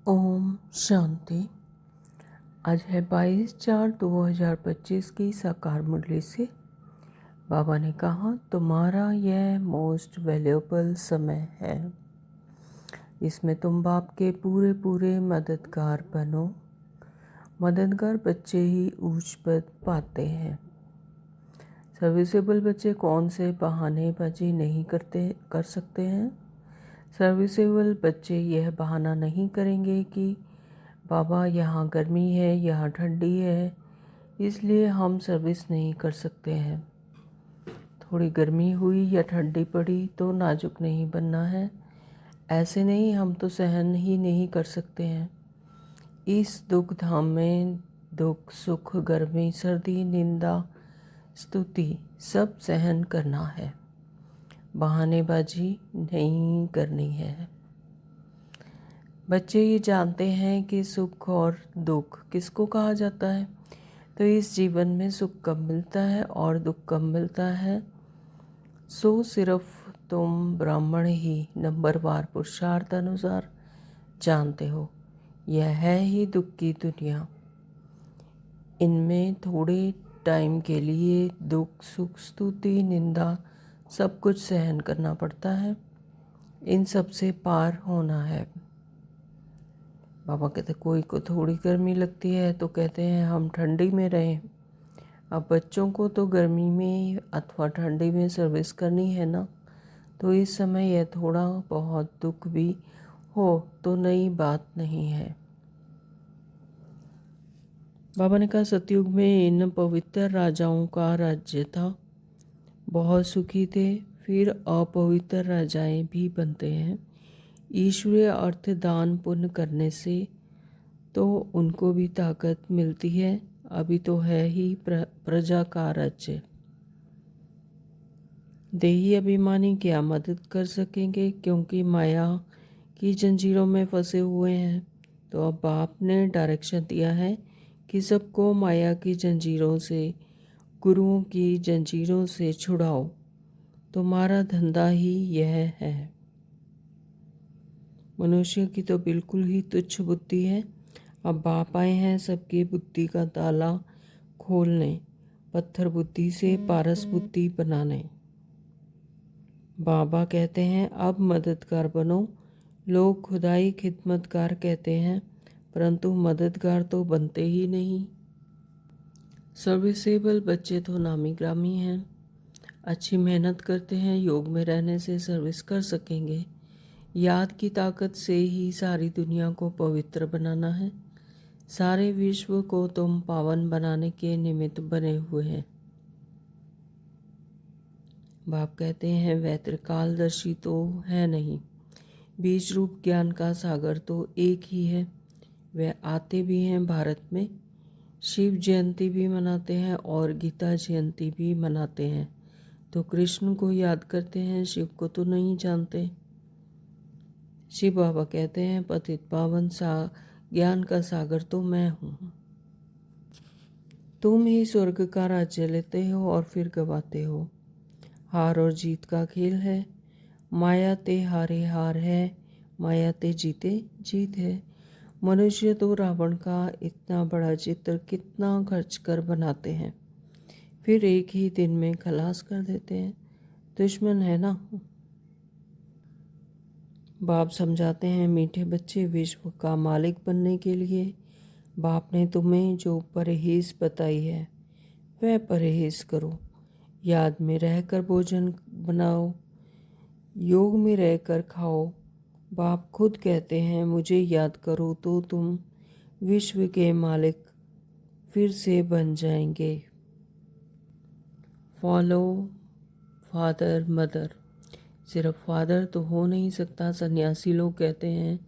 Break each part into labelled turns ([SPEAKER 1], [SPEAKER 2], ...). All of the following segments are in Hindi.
[SPEAKER 1] ओम शांति। आज है 22/4/2025 की साकार मुरली से। बाबा ने कहा, तुम्हारा यह मोस्ट वैल्यूएबल समय है। इसमें तुम बाप के पूरे पूरे मददगार बनो। मददगार बच्चे ही ऊंच पद पाते हैं। सर्विसेबल बच्चे कौन से बहानेबाजी नहीं कर सकते हैं। सर्विसेबल बच्चे यह बहाना नहीं करेंगे कि बाबा यहाँ गर्मी है, यहाँ ठंडी है, इसलिए हम सर्विस नहीं कर सकते हैं। थोड़ी गर्मी हुई या ठंडी पड़ी तो नाजुक नहीं बनना है। ऐसे नहीं, हम तो सहन ही नहीं कर सकते हैं। इस दुख धाम में दुख, सुख, गर्मी, सर्दी, निंदा, स्तुति सब सहन करना है। बहानेबाजी नहीं करनी है। बच्चे ये जानते हैं कि सुख और दुख किसको कहा जाता है। तो इस जीवन में सुख कब मिलता है और दुख कब मिलता है, सो सिर्फ तुम ब्राह्मण ही नंबरवार पुरुषार्थ अनुसार जानते हो। यह है ही दुख की दुनिया। इनमें थोड़े टाइम के लिए दुख, सुख, स्तुति, निंदा सब कुछ सहन करना पड़ता है। इन सब से पार होना है। बाबा कहते कोई को थोड़ी गर्मी लगती है तो कहते हैं हम ठंडी में रहें। अब बच्चों को तो गर्मी में अथवा ठंडी में सर्विस करनी है ना, तो इस समय यह थोड़ा बहुत दुख भी हो तो नई बात नहीं है। बाबा ने कहा, सतयुग में इन पवित्र राजाओं का राज्य था, बहुत सुखी थे। फिर अपवित्र राजाएं भी बनते हैं। ईश्वरीय अर्थ दान पुण्य करने से तो उनको भी ताकत मिलती है। अभी तो है ही प्रजा का राज्य। देही अभिमानी क्या मदद कर सकेंगे, क्योंकि माया की जंजीरों में फंसे हुए हैं। तो अब बाप ने डायरेक्शन दिया है कि सबको माया की जंजीरों से, गुरुओं की जंजीरों से छुड़ाओ। तुम्हारा धंधा ही यह है। मनुष्य की तो बिल्कुल ही तुच्छ बुद्धि है। अब बाप आए हैं सबकी बुद्धि का ताला खोलने, पत्थर बुद्धि से पारस बुद्धि बनाने। बाबा कहते हैं अब मददगार बनो। लोग खुदाई खिदमतगार कहते हैं, परंतु मददगार तो बनते ही नहीं। सर्विसेबल बच्चे तो नामी ग्रामी हैं। अच्छी मेहनत करते हैं, योग में रहने से सर्विस कर सकेंगे। याद की ताकत से ही सारी दुनिया को पवित्र बनाना है। सारे विश्व को तुम पावन बनाने के निमित्त बने हुए हैं। बाप कहते हैं वैत्रकालदर्शी तो है नहीं, बीज रूप ज्ञान का सागर तो एक ही है। वह आते भी हैं भारत में। शिव जयंती भी मनाते हैं और गीता जयंती भी मनाते हैं। तो कृष्ण को याद करते हैं, शिव को तो नहीं जानते। शिव बाबा कहते हैं पतित पावन ज्ञान का सागर तो मैं हूँ। तुम ही स्वर्ग का राज्य लेते हो और फिर गवाते हो। हार और जीत का खेल है। माया ते हारे हार है, माया ते जीते जीत है। मनुष्य तो रावण का इतना बड़ा चित्र कितना खर्च कर बनाते हैं, फिर एक ही दिन में खलास कर देते हैं। दुश्मन है ना। बाप समझाते हैं मीठे बच्चे, विश्व का मालिक बनने के लिए बाप ने तुम्हें जो परहेज बताई है वह परहेज करो। याद में रहकर भोजन बनाओ, योग में रहकर खाओ। बाप खुद कहते हैं मुझे याद करो तो तुम विश्व के मालिक फिर से बन जाएंगे। Follow father mother. सिर्फ फादर तो हो नहीं सकता। सन्यासी लोग कहते हैं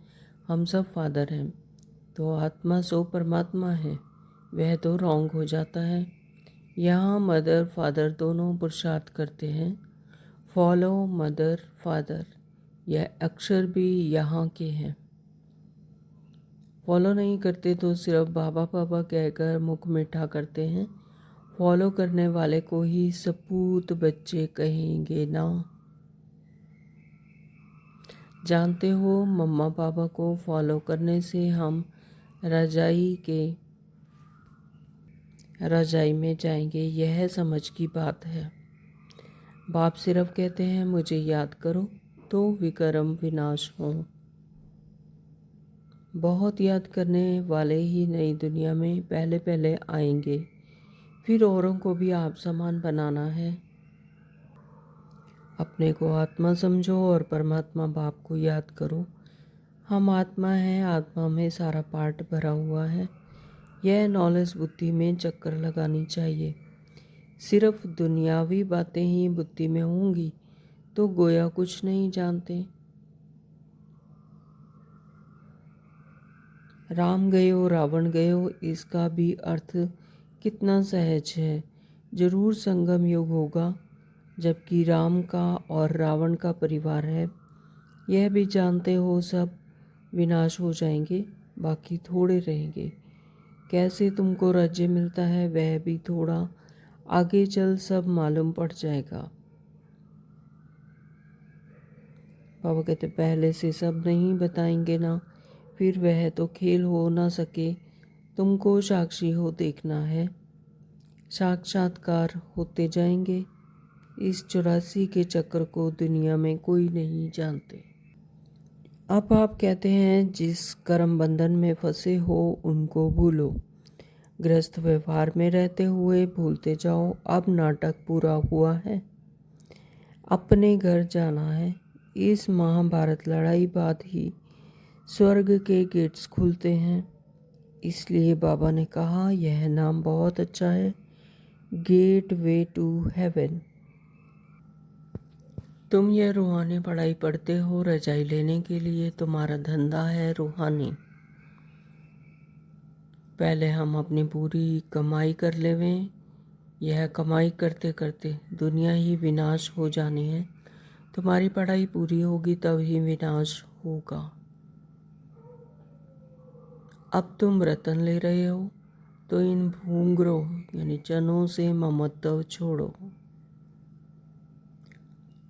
[SPEAKER 1] हम सब फादर हैं, तो आत्मा सो परमात्मा है, वह तो रॉन्ग हो जाता है। यहाँ मदर फादर दोनों पुरुषार्थ करते हैं। फॉलो मदर फादर, यह अक्षर भी यहाँ के हैं। फॉलो नहीं करते तो सिर्फ बाबा बाबा कहकर मुख मीठा करते हैं। फॉलो करने वाले को ही सपूत बच्चे कहेंगे ना। जानते हो, मम्मा पापा को फॉलो करने से हम रजाई में जाएंगे, यह समझ की बात है। बाप सिर्फ कहते हैं मुझे याद करो तो विक्रम विनाश हो। बहुत याद करने वाले ही नई दुनिया में पहले पहले आएंगे, फिर औरों को भी आप समान बनाना है। अपने को आत्मा समझो और परमात्मा बाप को याद करो। हम आत्मा हैं, आत्मा में सारा पार्ट भरा हुआ है। यह नॉलेज बुद्धि में चक्कर लगानी चाहिए। सिर्फ दुनियावी बातें ही बुद्धि में होंगी तो गोया कुछ नहीं जानते। राम गयो रावण गयो, इसका भी अर्थ कितना सहज है। जरूर संगम युग होगा, जबकि राम का और रावण का परिवार है। यह भी जानते हो सब विनाश हो जाएंगे, बाकी थोड़े रहेंगे। कैसे तुमको राज्य मिलता है वह भी थोड़ा आगे चल सब मालूम पड़ जाएगा। बाबा कहते पहले से सब नहीं बताएंगे ना, फिर वह तो खेल हो ना सके। तुमको साक्षी हो देखना है, साक्षात्कार होते जाएंगे। इस 84 के चक्र को दुनिया में कोई नहीं जानते। अब आप कहते हैं जिस कर्म बंधन में फंसे हो उनको भूलो। गृहस्थ व्यवहार में रहते हुए भूलते जाओ। अब नाटक पूरा हुआ है, अपने घर जाना है। इस महाभारत लड़ाई बाद ही स्वर्ग के गेट्स खुलते हैं। इसलिए बाबा ने कहा यह नाम बहुत अच्छा है, गेट वे टू हेवन। तुम यह रूहानी पढ़ाई पढ़ते हो रजाई लेने के लिए। तुम्हारा धंधा है रूहानी। पहले हम अपनी पूरी कमाई कर लेवें। यह कमाई करते करते दुनिया ही विनाश हो जानी है। तुम्हारी पढ़ाई पूरी होगी तब ही विनाश होगा। अब तुम रतन ले रहे हो तो इन भूंगरों यानी चनों से ममत्व छोड़ो।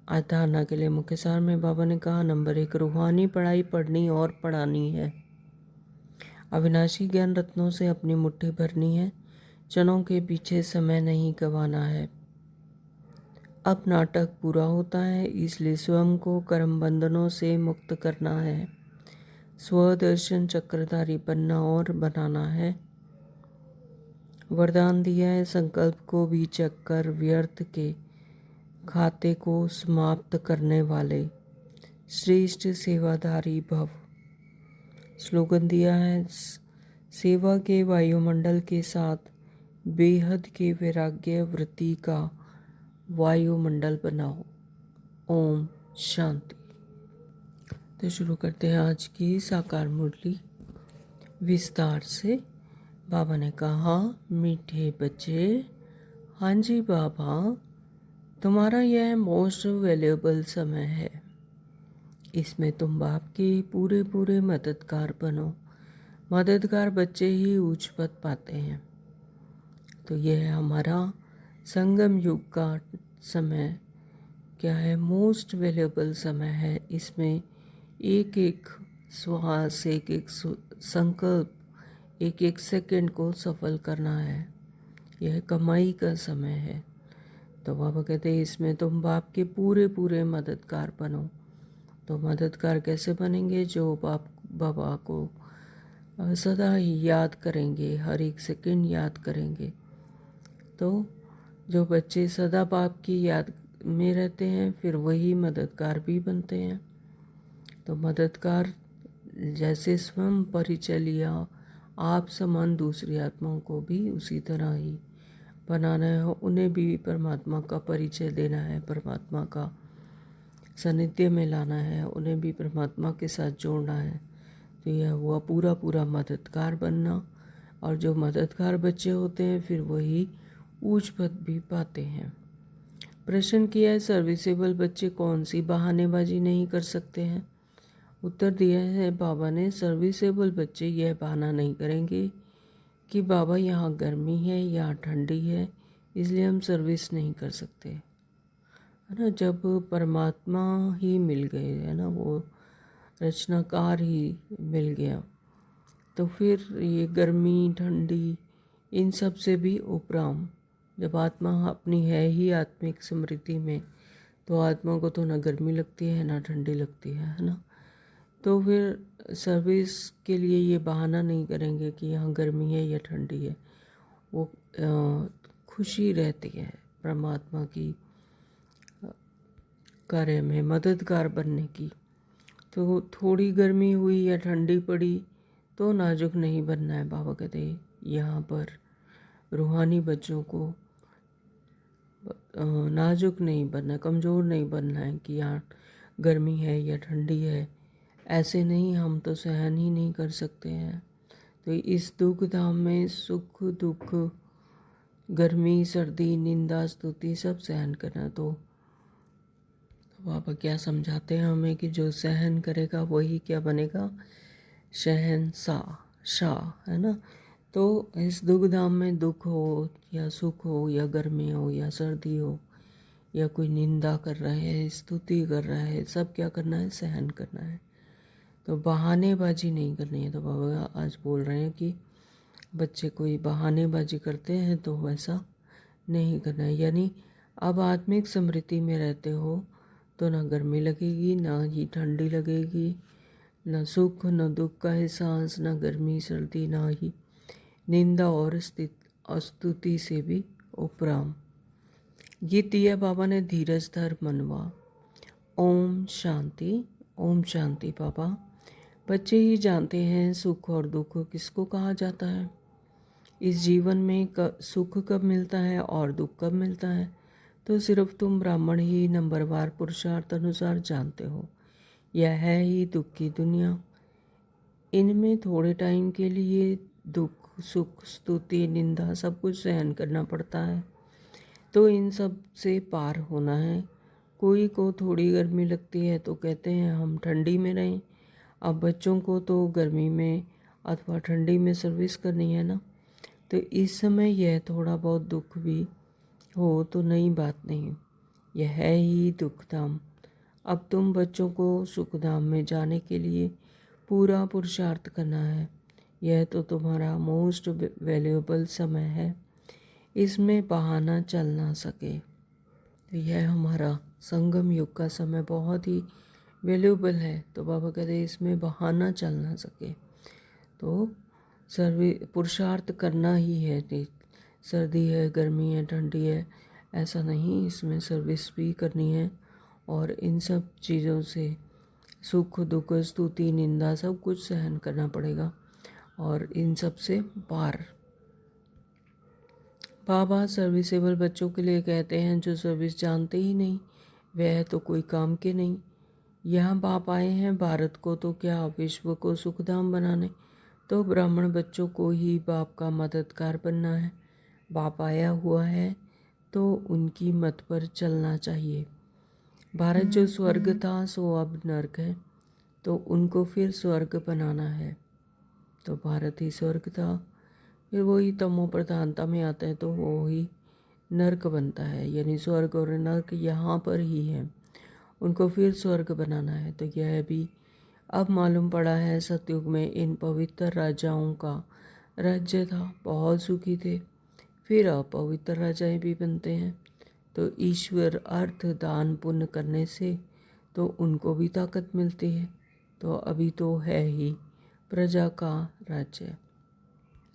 [SPEAKER 1] आज धारणा के लिए मुख्य सार में बाबा ने कहा, नंबर 1, रूहानी पढ़ाई पढ़नी और पढ़ानी है। अविनाशी ज्ञान रत्नों से अपनी मुट्ठी भरनी है। चनों के पीछे समय नहीं गंवाना है। अब नाटक पूरा होता है, इसलिए स्वयं को कर्म बंधनों से मुक्त करना है। स्वदर्शन चक्रधारी बनना और बनाना है। वरदान दिया है, संकल्प को भी चेक कर व्यर्थ के खाते को समाप्त करने वाले श्रेष्ठ सेवाधारी भव। स्लोगन दिया है, सेवा के वायुमंडल के साथ बेहद के वैराग्य वृत्ति का वायुमंडल बनाओ। ओम शांति। तो शुरू करते हैं आज की साकार मुरली विस्तार से। बाबा ने कहा, मीठे बच्चे, हाँ जी बाबा, तुम्हारा यह मोस्ट वैल्यूएबल समय है। इसमें तुम बाप के पूरे पूरे मददगार बनो। मददगार बच्चे ही उच्च पद पाते हैं। तो यह हमारा संगम युग का समय क्या है, मोस्ट वैल्यूएबल समय है। इसमें एक एक श्वास, एक एक संकल्प, एक एक सेकंड को सफल करना है। यह कमाई का समय है। तो बाबा कहते हैं इसमें तुम बाप के पूरे पूरे मददगार बनो। तो मददगार कैसे बनेंगे? जो बाबा को सदा ही याद करेंगे, हर एक सेकंड याद करेंगे। तो जो बच्चे सदा बाप की याद में रहते हैं फिर वही मददगार भी बनते हैं। तो मददगार जैसे स्वयं परिचय लिया, आप समान दूसरी आत्माओं को भी उसी तरह ही बनाना है। उन्हें भी परमात्मा का परिचय देना है, परमात्मा का सानिध्य में लाना है, उन्हें भी परमात्मा के साथ जोड़ना है। तो यह हुआ पूरा पूरा मददगार बनना। और जो मददगार बच्चे होते हैं फिर वही ऊंच पद भी पाते हैं। प्रश्न किया है, सर्विसेबल बच्चे कौन सी बहानेबाजी नहीं कर सकते हैं? उत्तर दिया है बाबा ने, सर्विसेबल बच्चे यह बहाना नहीं करेंगे कि बाबा यहाँ गर्मी है, यहाँ ठंडी है, इसलिए हम सर्विस नहीं कर सकते, है ना। जब परमात्मा ही मिल गए, है ना, वो रचनाकार ही मिल गया। तो फिर ये गर्मी ठंडी इन सब से भी उपराम, जब आत्मा अपनी है ही आत्मिक स्मृति में, तो आत्मा को तो ना गर्मी लगती है ना ठंडी लगती है ना। तो फिर सर्विस के लिए ये बहाना नहीं करेंगे कि यहाँ गर्मी है या ठंडी है। वो खुशी रहती है परमात्मा की कार्य में मददगार बनने की। तो थोड़ी गर्मी हुई या ठंडी पड़ी तो नाजुक नहीं बनना है। बाबा कहते यहाँ पर रूहानी बच्चों को नाजुक नहीं बनना, कमज़ोर नहीं बनना है कि यहाँ गर्मी है या ठंडी है, ऐसे नहीं, हम तो सहन ही नहीं कर सकते हैं। तो इस दुख धाम में सुख दुख, गर्मी सर्दी, निंदा स्तुति सब सहन करना। तो बाबा क्या समझाते हैं हमें कि जो सहन करेगा वही क्या बनेगा, शहंशाह, शाह, है ना। तो इस दुख धाम में दुख हो या सुख हो या गर्मी हो या सर्दी हो या कोई निंदा कर रहा है, स्तुति कर रहा है, सब क्या करना है, सहन करना है। तो बहानेबाजी नहीं करनी है। तो बाबा आज बोल रहे हैं कि बच्चे कोई बहानेबाजी करते हैं तो वैसा नहीं करना है। यानी अब आत्मिक स्मृति में रहते हो तो ना गर्मी लगेगी ना ही ठंडी लगेगी, ना सुख न दुख का एहसास, ना गर्मी सर्दी, ना ही निंदा और स्तुति से भी उपराम। गीत दिया बाबा ने, धीरज धर मनवा। ओम शांति, ओम शांति। बाबा बच्चे ही जानते हैं सुख और दुख किसको कहा जाता है। इस जीवन में सुख कब मिलता है और दुख कब मिलता है, तो सिर्फ तुम ब्राह्मण ही नंबरवार पुरुषार्थ अनुसार जानते हो। यह है ही दुख की दुनिया। इनमें थोड़े टाइम के लिए दुख सुख स्तुति निंदा सब कुछ सहन करना पड़ता है। तो इन सब से पार होना है। कोई को थोड़ी गर्मी लगती है तो कहते हैं हम ठंडी में रहें। अब बच्चों को तो गर्मी में अथवा ठंडी में सर्विस करनी है ना। तो इस समय यह थोड़ा बहुत दुख भी हो तो नई बात नहीं, यह है ही दुखधाम। अब तुम बच्चों को सुखधाम में जाने के लिए पूरा पुरुषार्थ करना है। यह तो तुम्हारा मोस्ट वैल्यूएबल समय है, इसमें बहाना चल ना सके। तो यह हमारा संगम युग का समय बहुत ही वैल्यूएबल है। तो बाबा कहते हैं इसमें बहाना चल ना सके। तो पुरुषार्थ करना ही है। सर्दी है, गर्मी है, ठंडी है, ऐसा नहीं, इसमें सर्विस भी करनी है। और इन सब चीज़ों से सुख दुख स्तुति निंदा सब कुछ सहन करना पड़ेगा और इन सब से पार। बाबा सर्विसेबल बच्चों के लिए कहते हैं जो सर्विस जानते ही नहीं वह तो कोई काम के नहीं। यहाँ बाप आए हैं भारत को तो क्या विश्व को सुखधाम बनाने। तो ब्राह्मण बच्चों को ही बाप का मददगार बनना है। बाप आया हुआ है तो उनकी मत पर चलना चाहिए। भारत जो स्वर्ग था सो अब नर्क है, तो उनको फिर स्वर्ग बनाना है। तो भारत ही स्वर्ग था, फिर वही तमो प्रधानता में आता है तो वो ही नर्क बनता है। यानी स्वर्ग और नर्क यहाँ पर ही है, उनको फिर स्वर्ग बनाना है। तो यह भी अब मालूम पड़ा है। सतयुग में इन पवित्र राजाओं का राज्य था, बहुत सुखी थे, फिर अपवित्र राजाएं भी बनते हैं। तो ईश्वर अर्थ दान पुण्य करने से तो उनको भी ताकत मिलती है। तो अभी तो है ही प्रजा का राज्य,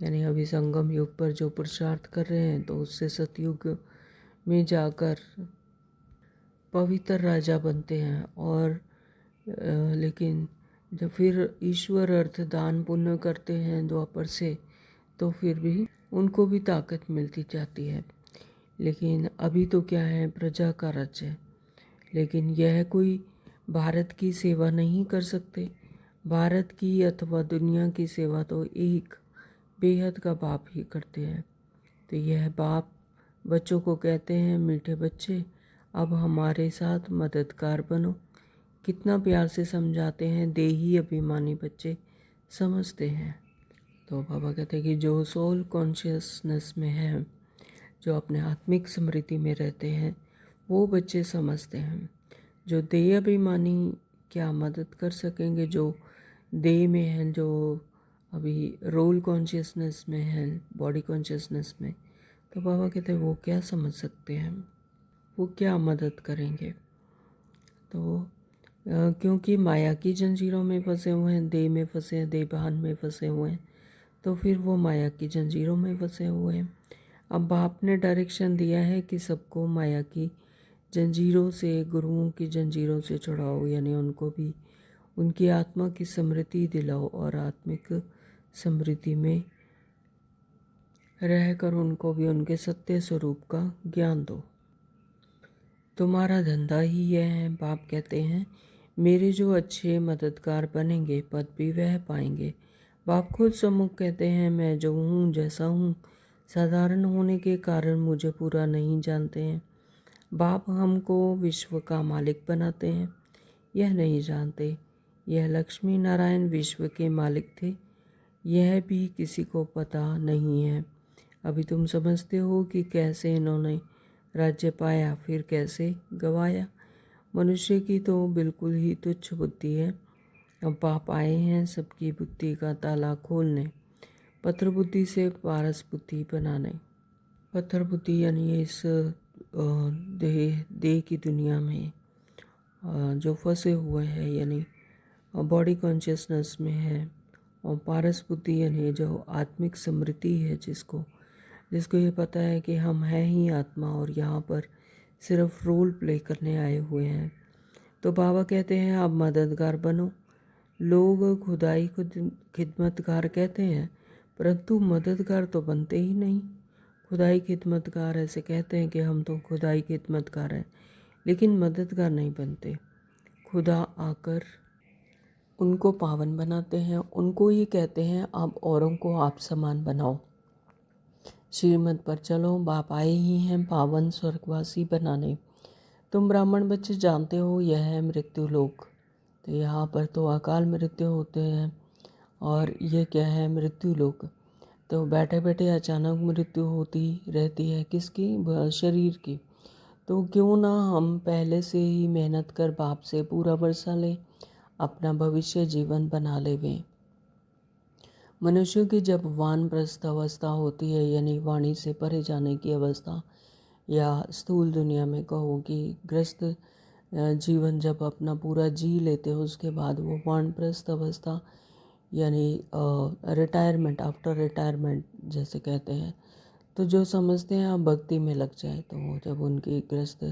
[SPEAKER 1] यानी अभी संगम युग पर जो पुरुषार्थ कर रहे हैं तो उससे सतयुग में जाकर पवित्र राजा बनते हैं। और लेकिन जब फिर ईश्वर अर्थ दान पुण्य करते हैं द्वापर से तो फिर भी उनको भी ताकत मिलती जाती है। लेकिन अभी तो क्या है, प्रजा का राज्य है। लेकिन यह कोई भारत की सेवा नहीं कर सकते। भारत की अथवा दुनिया की सेवा तो एक बेहद का बाप ही करते हैं। तो यह बाप बच्चों को कहते हैं मीठे बच्चे अब हमारे साथ मददगार बनो। कितना प्यार से समझाते हैं, देही अभिमानी बच्चे समझते हैं। तो बाबा कहते हैं कि जो सोल कॉन्शियसनेस में है, जो अपने आत्मिक स्मृति में रहते हैं, वो बच्चे समझते हैं। जो देह अभिमानी क्या मदद कर सकेंगे जो देह में हैं, जो अभी रोल कॉन्शियसनेस में हैं, बॉडी कॉन्शियसनेस में। तो बाबा कहते हैं वो क्या समझ सकते हैं, वो क्या मदद करेंगे। तो क्योंकि माया की जंजीरों में फंसे हुए हैं, देह में फंसे हैं, देह भान में फंसे हुए हैं, तो फिर वो माया की जंजीरों में फंसे हुए हैं। अब बाप ने डायरेक्शन दिया है कि सबको माया की जंजीरों से, गुरुओं की जंजीरों से छुड़ाओ, यानी उनको भी उनकी आत्मा की समृद्धि दिलाओ और आत्मिक समृद्धि में रहकर उनको भी उनके सत्य स्वरूप का ज्ञान दो। तुम्हारा धंधा ही यह है। बाप कहते हैं मेरे जो अच्छे मददगार बनेंगे पद भी वह पाएंगे। बाप खुद सम्मुख कहते हैं मैं जो हूँ जैसा हूँ, साधारण होने के कारण मुझे पूरा नहीं जानते हैं। बाप हमको विश्व का मालिक बनाते हैं, यह नहीं जानते। यह लक्ष्मी नारायण विश्व के मालिक थे, यह भी किसी को पता नहीं है। अभी तुम समझते हो कि कैसे इन्होंने राज्य पाया, फिर कैसे गवाया। मनुष्य की तो बिल्कुल ही तुच्छ बुद्धि है। अब बाप आए हैं सबकी बुद्धि का ताला खोलने, पत्थर बुद्धि से पारस बुद्धि बनाने। पत्थर बुद्धि यानी इस देह की दुनिया में जो फंसे हुए हैं, यानी बॉडी कॉन्शियसनेस में है, और पारस बुद्धि यानी जो आत्मिक समृद्धि है, जिसको ये पता है कि हम हैं ही आत्मा और यहाँ पर सिर्फ रोल प्ले करने आए हुए हैं। तो बाबा कहते हैं आप मददगार बनो। लोग खुदाई को खिदमतगार कहते हैं, परंतु मददगार तो बनते ही नहीं। खुदाई खिदमतगार ऐसे कहते हैं कि हम तो खुदाई खिदमतगार हैं, लेकिन मददगार नहीं बनते। खुदा आकर उनको पावन बनाते हैं, उनको ही कहते हैं आप औरों को आप समान बनाओ, श्रीमत पर चलो। बाप आए ही हैं पावन स्वर्गवासी बनाने। तुम ब्राह्मण बच्चे जानते हो यह है मृत्यु लोक। तो यहाँ पर तो अकाल मृत्यु होते हैं, और ये क्या है मृत्यु लोक। तो बैठे बैठे अचानक मृत्यु होती रहती है, किसकी, शरीर की। तो क्यों ना हम पहले से ही मेहनत कर बाप से पूरा वर्षा लें, अपना भविष्य जीवन बना लेवें। मनुष्यों की जब वानप्रस्थ अवस्था होती है, यानी वाणी से परे जाने की अवस्था, या स्थूल दुनिया में कहो कि ग्रस्त जीवन जब अपना पूरा जी लेते हो, उसके बाद वो वानप्रस्थ अवस्था यानी रिटायरमेंट, आफ्टर रिटायरमेंट जैसे कहते हैं। तो जो समझते हैं आप भक्ति में लग जाए, तो जब उनकी ग्रस्त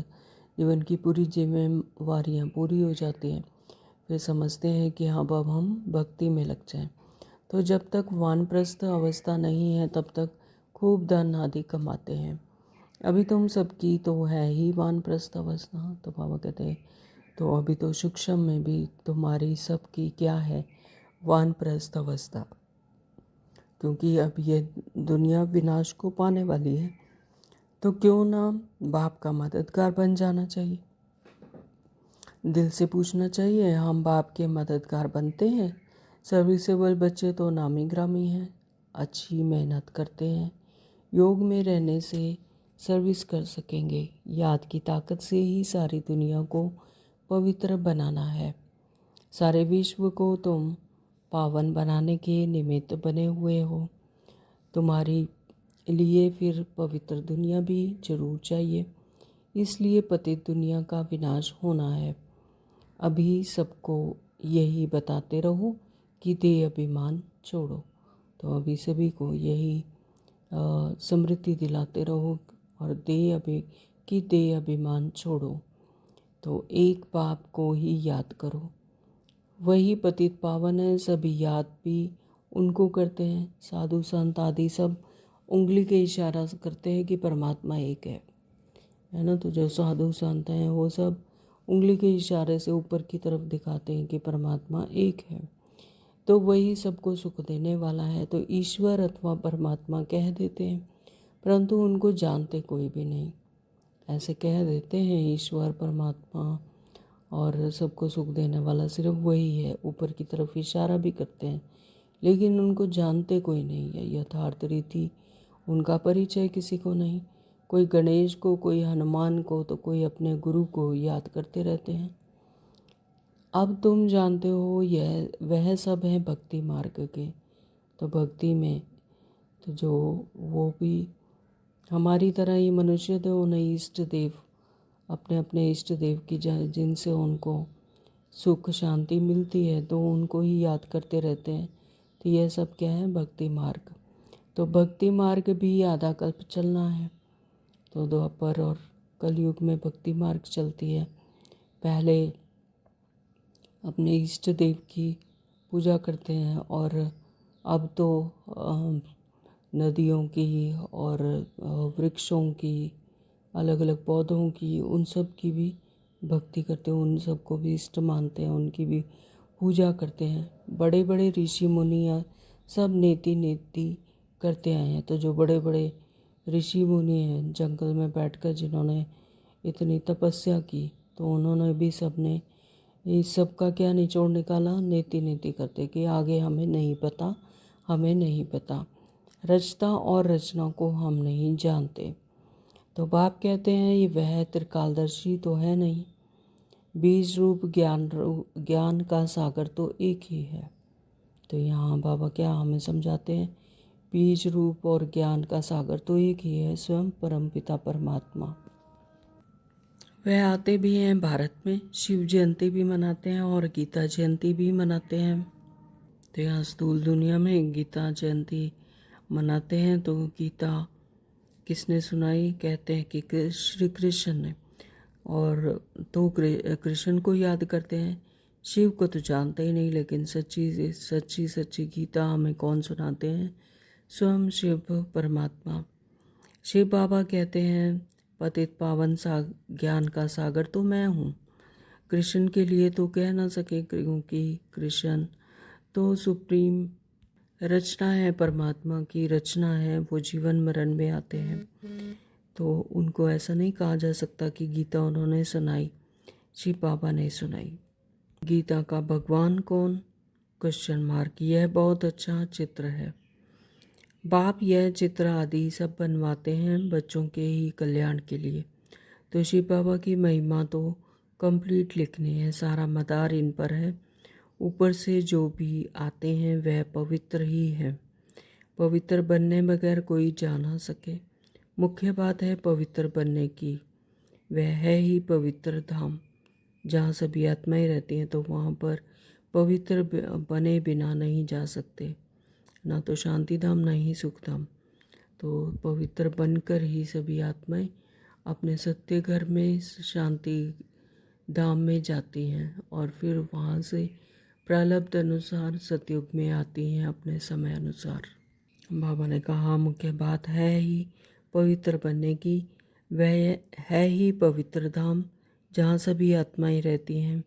[SPEAKER 1] जीवन की पूरी जिम्मेवारियाँ पूरी हो जाती हैं, फिर समझते हैं कि हाँ अब हम भक्ति में लग जाएं। तो जब तक वानप्रस्थ अवस्था नहीं है तब तक खूब धन आदि कमाते हैं। अभी तुम सबकी तो है ही वानप्रस्थ अवस्था। तो बाबा कहते हैं तो अभी तो सूक्ष्म में भी तुम्हारी सबकी क्या है, वानप्रस्थ अवस्था। क्योंकि अब ये दुनिया विनाश को पाने वाली है, तो क्यों ना बाप का मददगार बन जाना चाहिए। दिल से पूछना चाहिए हम बाप के मददगार बनते हैं। सर्विसेबल बच्चे तो नामी ग्रामी हैं, अच्छी मेहनत करते हैं, योग में रहने से सर्विस कर सकेंगे। याद की ताकत से ही सारी दुनिया को पवित्र बनाना है। सारे विश्व को तुम पावन बनाने के निमित्त बने हुए हो। तुम्हारी लिए फिर पवित्र दुनिया भी जरूर चाहिए, इसलिए पतित दुनिया का विनाश होना है। अभी सबको यही बताते रहो कि देह अभिमान छोड़ो। तो अभी सभी को यही समृद्धि दिलाते रहो और देह अभिमान छोड़ो। तो एक बाप को ही याद करो, वही पतित पावन है। सभी याद भी उनको करते हैं। साधु संत आदि सब उंगली के इशारा करते हैं कि परमात्मा एक है ना। तो जो साधु संत हैं वो सब उंगली के इशारे से ऊपर की तरफ दिखाते हैं कि परमात्मा एक है। तो वही सबको सुख देने वाला है, तो ईश्वर अथवा परमात्मा कह देते हैं, परंतु उनको जानते कोई भी नहीं। ऐसे कह देते हैं ईश्वर परमात्मा और सबको सुख देने वाला सिर्फ वही है, ऊपर की तरफ इशारा भी करते हैं, लेकिन उनको जानते कोई नहीं है। यथार्थ रीति उनका परिचय किसी को नहीं। कोई गणेश को, कोई हनुमान को, तो कोई अपने गुरु को याद करते रहते हैं। अब तुम जानते हो यह वह सब है भक्ति मार्ग के। तो भक्ति में तो जो वो भी हमारी तरह ही मनुष्य थे, उन्हें इष्ट देव अपने अपने इष्ट देव की जिनसे उनको सुख शांति मिलती है तो उनको ही याद करते रहते हैं। तो यह सब क्या है? भक्ति मार्ग। तो भक्ति मार्ग भी आधा कल्प चलना है। तो द्वापर और कलयुग में भक्ति मार्ग चलती है। पहले अपने इष्ट देव की पूजा करते हैं और अब तो नदियों की और वृक्षों की, अलग अलग पौधों की, उन सब की भी भक्ति करते हैं, उन सबको भी इष्ट मानते हैं, उनकी भी पूजा करते हैं। बड़े बड़े ऋषि मुनि सब नेति नेति करते आए हैं। तो जो बड़े बड़े ऋषि मुनि हैं जंगल में बैठकर जिन्होंने इतनी तपस्या की, तो उन्होंने भी सबने इस सब का क्या निचोड़ निकाला? नेति नेति करते कि आगे हमें नहीं पता, हमें नहीं पता, रचता और रचना को हम नहीं जानते। तो बाप कहते हैं ये वह त्रिकालदर्शी तो है नहीं, बीज रूप ज्ञान का सागर तो एक ही है। तो यहाँ बाबा क्या हमें समझाते हैं? बीज रूप और ज्ञान का सागर तो एक ही है, स्वयं परमपिता परमात्मा। वह आते भी हैं भारत में, शिव जयंती भी मनाते हैं और गीता जयंती भी मनाते हैं। तो यहाँ स्थूल दुनिया में गीता जयंती मनाते हैं। तो गीता किसने सुनाई? कहते हैं कि श्री कृष्ण ने। और तो कृष्ण को याद करते हैं, शिव को तो जानते ही नहीं, लेकिन सच्ची सच्ची सच्ची गीता हमें कौन सुनाते हैं? स्वयं शिव परमात्मा। शिव बाबा कहते हैं पतित पावन ज्ञान का सागर तो मैं हूँ। कृष्ण के लिए तो कह ना सके, क्योंकि कृष्ण तो सुप्रीम रचना है, परमात्मा की रचना है, वो जीवन मरण में आते हैं। तो उनको ऐसा नहीं कहा जा सकता कि गीता उन्होंने सुनाई, शिव बाबा ने सुनाई। गीता का भगवान कौन? Question mark. यह बहुत अच्छा चित्र है। बाप यह चित्र आदि सब बनवाते हैं बच्चों के ही कल्याण के लिए। तो शिव बाबा की महिमा तो कंप्लीट लिखनी है, सारा मदार इन पर है। ऊपर से जो भी आते हैं वह पवित्र ही है, पवित्र बनने बगैर कोई जा ना सके। मुख्य बात है पवित्र बनने की। वह है ही पवित्र धाम, जहाँ सभी आत्माएं रहती हैं। तो वहाँ पर पवित्र बने बिना नहीं जा सकते, ना तो शांति धाम ना ही सुख धाम। तो पवित्र बनकर ही सभी आत्माएं अपने सत्य घर में शांति धाम में जाती हैं और फिर वहाँ से प्रारब्ध अनुसार सतयुग में आती हैं अपने समय अनुसार। बाबा ने कहा मुख्य बात है ही पवित्र बनने की। वह है ही पवित्र धाम जहाँ सभी आत्माएं रहती हैं।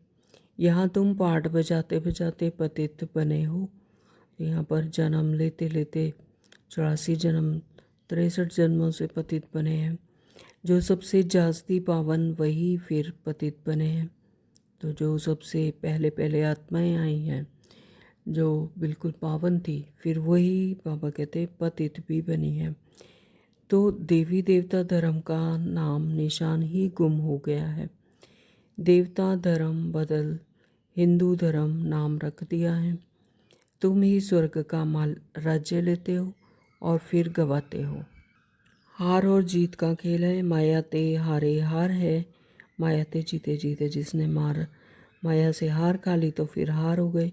[SPEAKER 1] यहाँ तुम पाठ बजाते बजाते पतित बने हो। यहाँ पर जन्म लेते लेते 84 जन्म 63 जन्मों से पतित बने हैं। जो सबसे जास्ती पावन वही फिर पतित बने हैं। तो जो सबसे पहले पहले आत्माएं आई हैं जो बिल्कुल पावन थी, फिर वही बाबा कहते पतित भी बनी है। तो देवी देवता धर्म का नाम निशान ही गुम हो गया है। देवता धर्म बदल हिंदू धर्म नाम रख दिया है। तुम ही स्वर्ग का माल राज्य लेते हो और फिर गवाते हो। हार और जीत का खेल है। माया ते हारे हार है, माया ते जीते जीते। जिसने माया से हार खा ली तो फिर हार हो गई,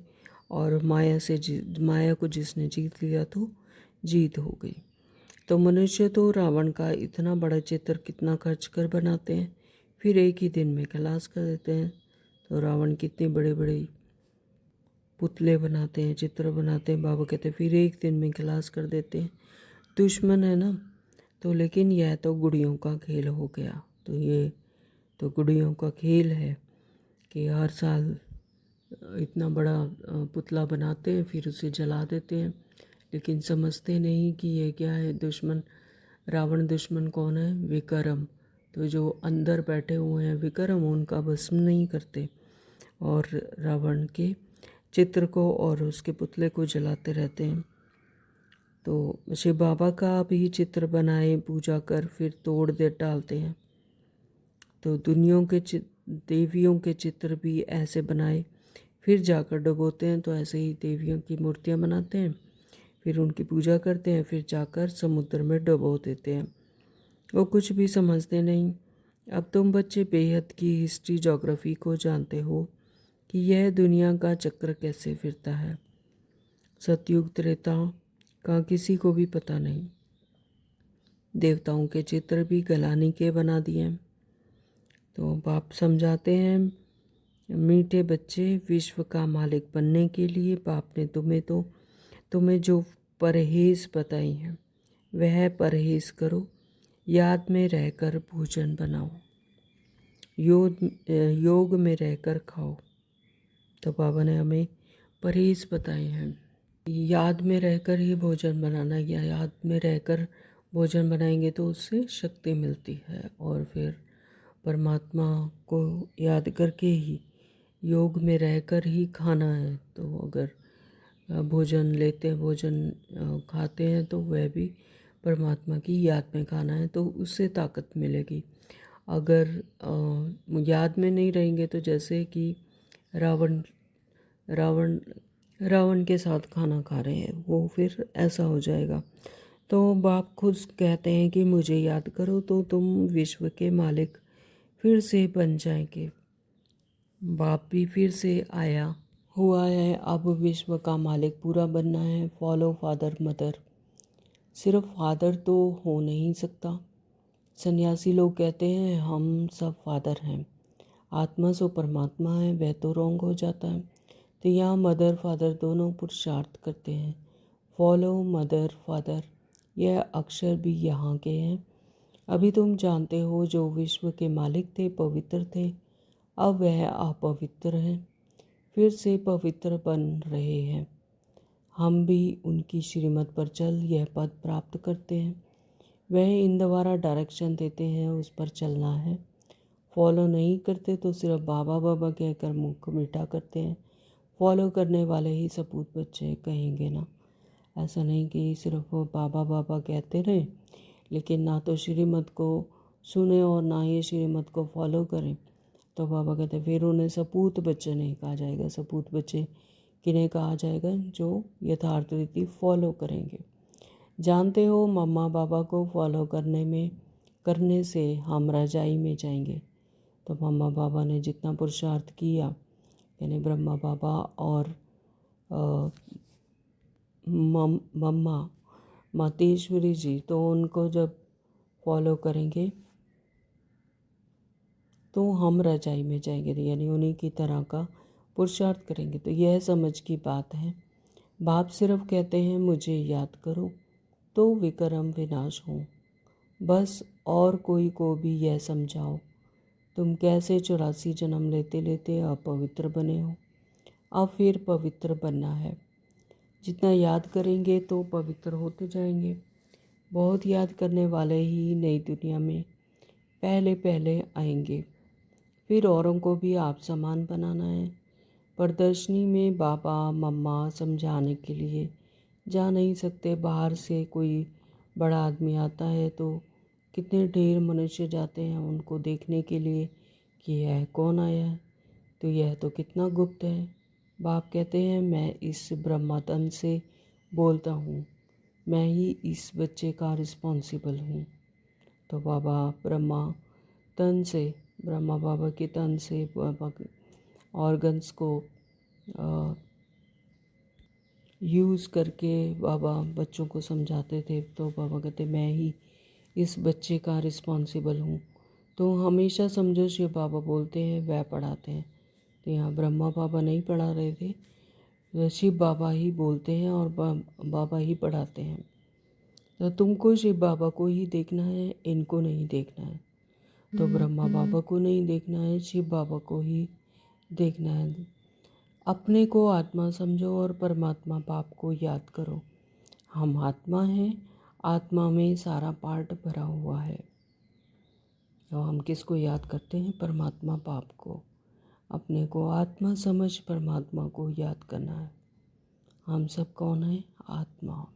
[SPEAKER 1] और माया को जिसने जीत लिया तो जीत हो गई। तो मनुष्य तो रावण का इतना बड़ा चित्र कितना खर्च कर बनाते हैं, फिर एक ही दिन में खलास कर देते हैं। तो रावण कितने बड़े बड़े पुतले बनाते हैं, चित्र बनाते हैं, बाबा कहते हैं फिर एक दिन में खलास कर देते हैं। दुश्मन है ना। तो लेकिन यह तो गुड़ियों का खेल हो गया। तो ये तो गुड़ियों का खेल है कि हर साल इतना बड़ा पुतला बनाते हैं, फिर उसे जला देते हैं, लेकिन समझते नहीं कि ये क्या है। दुश्मन रावण दुश्मन कौन है? विक्रम। तो जो अंदर बैठे हुए हैं विक्रम, उनका भस्म नहीं करते और रावण के चित्र को और उसके पुतले को जलाते रहते हैं। तो शिव बाबा का भी चित्र बनाए, पूजा कर फिर तोड़ दे डालते हैं। तो दुनियों के देवियों के चित्र भी ऐसे बनाए फिर जाकर डुबोते हैं। तो ऐसे ही देवियों की मूर्तियाँ बनाते हैं, फिर उनकी पूजा करते हैं, फिर जाकर समुद्र में डुबो देते हैं। वो कुछ भी समझते नहीं। अब तुम बच्चे बेहद की हिस्ट्री ज्योग्राफी को जानते हो कि यह दुनिया का चक्र कैसे फिरता है। सतयुग त्रेता का किसी को भी पता नहीं। देवताओं के चित्र भी गलानी के बना दिए। तो बाप समझाते हैं, मीठे बच्चे, विश्व का मालिक बनने के लिए बाप ने तुम्हें जो परहेज बताई हैं वह परहेज करो। याद में रहकर भोजन बनाओ, योग में रहकर खाओ। तो बाबा ने हमें परहेज बताए हैं। याद में रहकर ही भोजन बनाना, या याद में रहकर भोजन बनाएंगे तो उससे शक्ति मिलती है। और फिर परमात्मा को याद करके ही, योग में रहकर ही खाना है। तो अगर भोजन लेते हैं, भोजन खाते हैं तो वह भी परमात्मा की याद में खाना है, तो उससे ताकत मिलेगी। अगर याद में नहीं रहेंगे तो जैसे कि रावण रावण रावण के साथ खाना खा रहे हैं, वो फिर ऐसा हो जाएगा। तो बाप खुद कहते हैं कि मुझे याद करो तो तुम विश्व के मालिक फिर से बन जाएंगे। बाप भी फिर से आया हुआ है, अब विश्व का मालिक पूरा बनना है। Follow father mother. सिर्फ फादर तो हो नहीं सकता। सन्यासी लोग कहते हैं हम सब फादर हैं, आत्मा सो परमात्मा है, वह तो रोंग हो जाता है। तो यहाँ मदर फादर दोनों पुरुषार्थ करते हैं। फॉलो मदर फादर, यह अक्षर भी यहाँ के हैं। अभी तुम जानते हो जो विश्व के मालिक थे पवित्र थे, अब वह अपवित्र हैं, फिर से पवित्र बन रहे हैं। हम भी उनकी श्रीमत पर चल यह पद प्राप्त करते हैं। वह इन द्वारा डायरेक्शन देते हैं, उस पर चलना है। फॉलो नहीं करते तो सिर्फ बाबा बाबा कहकर मुख मीठा करते हैं। फॉलो करने वाले ही सपूत बच्चे कहेंगे ना। ऐसा नहीं कि सिर्फ वो बाबा बाबा कहते रहे लेकिन ना तो श्रीमत को सुने और ना ही श्रीमत को फॉलो करें। तो बाबा कहते फिर उन्हें सपूत बच्चे नहीं कहा जाएगा। सपूत बच्चे किन्हें कहा जाएगा? जो यथार्थ रीति फॉलो करेंगे। जानते हो मम्मा बाबा को फॉलो करने से हम रजाई में जाएंगे। तो मम्मा बाबा ने जितना पुरुषार्थ किया, यानी ब्रह्मा बाबा और मम्मा मातेश्वरी जी, तो उनको जब फॉलो करेंगे तो हम रजाई में जाएंगे, यानी उन्हीं की तरह का पुरुषार्थ करेंगे। तो यह समझ की बात है। बाप सिर्फ कहते हैं मुझे याद करो तो विक्रम विनाश हो। बस और कोई को भी यह समझाओ तुम कैसे 84 जन्म लेते लेते अपवित्र बने हो। अब फिर पवित्र बनना है। जितना याद करेंगे तो पवित्र होते जाएंगे। बहुत याद करने वाले ही नई दुनिया में पहले पहले आएंगे। फिर औरों को भी आप समान बनाना है। प्रदर्शनी में बाबा मम्मा समझाने के लिए जा नहीं सकते। बाहर से कोई बड़ा आदमी आता है तो कितने ढेर मनुष्य जाते हैं उनको देखने के लिए कि यह कौन आया है। तो यह तो कितना गुप्त है। बाप कहते हैं मैं इस ब्रह्मा तन से बोलता हूँ, मैं ही इस बच्चे का रिस्पॉन्सिबल हूँ। तो बाबा ब्रह्मा बाबा के तन से ऑर्गन्स को यूज़ करके बाबा बच्चों को समझाते थे। तो बाबा कहते मैं ही इस बच्चे का रिस्पॉन्सिबल हूँ। तो हमेशा समझो शिव बाबा बोलते हैं वह पढ़ाते हैं। तो यहाँ ब्रह्मा बाबा नहीं पढ़ा रहे थे, शिव बाबा ही बोलते हैं और बाबा ही पढ़ाते हैं। तो तुमको शिव बाबा को ही देखना है, इनको नहीं देखना है। तो ब्रह्मा बाबा को नहीं देखना है, शिव बाबा को ही देखना है। अपने को आत्मा समझो और परमात्मा बाप को याद करो। हम आत्मा हैं, आत्मा में सारा पार्ट भरा हुआ है। तो हम किसको याद करते हैं? परमात्मा बाप को। अपने को आत्मा समझ परमात्मा को याद करना है। हम सब कौन है? आत्मा।